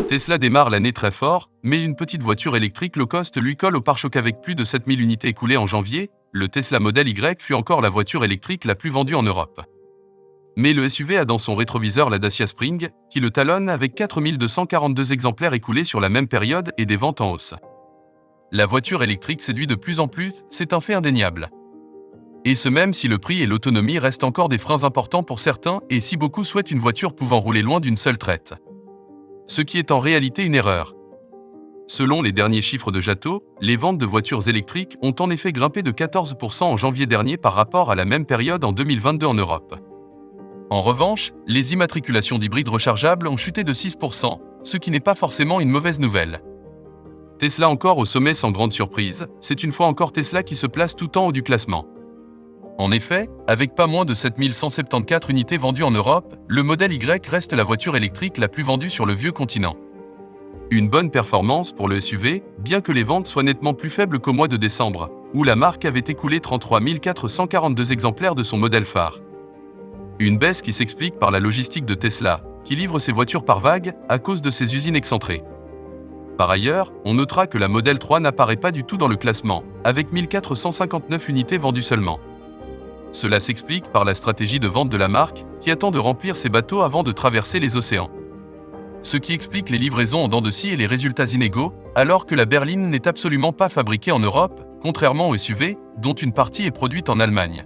Tesla démarre l'année très fort, mais une petite voiture électrique low cost lui colle au pare-choc avec plus de 7000 unités écoulées en janvier. Le Tesla Model Y fut encore la voiture électrique la plus vendue en Europe. Mais le SUV a dans son rétroviseur la Dacia Spring, qui le talonne avec 4242 exemplaires écoulés sur la même période et des ventes en hausse. La voiture électrique séduit de plus en plus, c'est un fait indéniable. Et ce même si le prix et l'autonomie restent encore des freins importants pour certains et si beaucoup souhaitent une voiture pouvant rouler loin d'une seule traite. Ce qui est en réalité une erreur. Selon les derniers chiffres de Jato, les ventes de voitures électriques ont en effet grimpé de 14% en janvier dernier par rapport à la même période en 2022 en Europe. En revanche, les immatriculations d'hybrides rechargeables ont chuté de 6%, ce qui n'est pas forcément une mauvaise nouvelle. Tesla encore au sommet sans grande surprise, c'est une fois encore Tesla qui se place tout en haut du classement. En effet, avec pas moins de 7174 unités vendues en Europe, le Model Y reste la voiture électrique la plus vendue sur le vieux continent. Une bonne performance pour le SUV, bien que les ventes soient nettement plus faibles qu'au mois de décembre, où la marque avait écoulé 33 442 exemplaires de son modèle phare. Une baisse qui s'explique par la logistique de Tesla, qui livre ses voitures par vague à cause de ses usines excentrées. Par ailleurs, on notera que la Model 3 n'apparaît pas du tout dans le classement, avec 1459 unités vendues seulement. Cela s'explique par la stratégie de vente de la marque, qui attend de remplir ses bateaux avant de traverser les océans. Ce qui explique les livraisons en dents de scie et les résultats inégaux, alors que la berline n'est absolument pas fabriquée en Europe, contrairement au SUV, dont une partie est produite en Allemagne.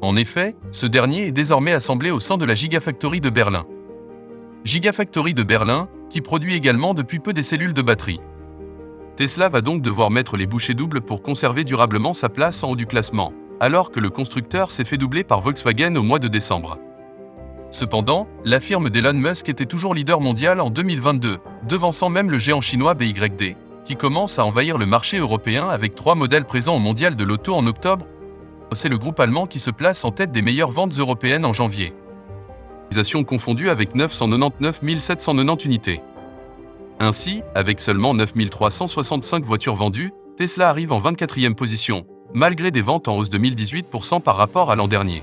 En effet, ce dernier est désormais assemblé au sein de la Gigafactory de Berlin. Gigafactory de Berlin, qui produit également depuis peu des cellules de batterie. Tesla va donc devoir mettre les bouchées doubles pour conserver durablement sa place en haut du classement, alors que le constructeur s'est fait doubler par Volkswagen au mois de décembre. Cependant, la firme d'Elon Musk était toujours leader mondial en 2022, devançant même le géant chinois BYD, qui commence à envahir le marché européen avec 3 modèles présents au mondial de l'auto en octobre. C'est le groupe allemand qui se place en tête des meilleures ventes européennes en janvier. Confondue avec 999 790 unités. Ainsi, avec seulement 9 365 voitures vendues, Tesla arrive en 24e position, malgré des ventes en hausse de 1018% par rapport à l'an dernier.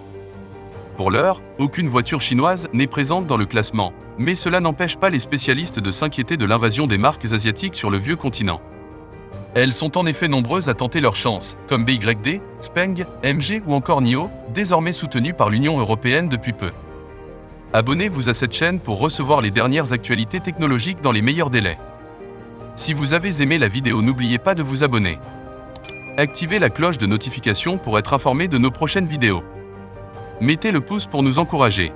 Pour l'heure, aucune voiture chinoise n'est présente dans le classement, mais cela n'empêche pas les spécialistes de s'inquiéter de l'invasion des marques asiatiques sur le vieux continent. Elles sont en effet nombreuses à tenter leur chance, comme BYD, Speng, MG ou encore NIO, désormais soutenues par l'Union européenne depuis peu. Abonnez-vous à cette chaîne pour recevoir les dernières actualités technologiques dans les meilleurs délais. Si vous avez aimé la vidéo, n'oubliez pas de vous abonner. Activez la cloche de notification pour être informé de nos prochaines vidéos. Mettez le pouce pour nous encourager.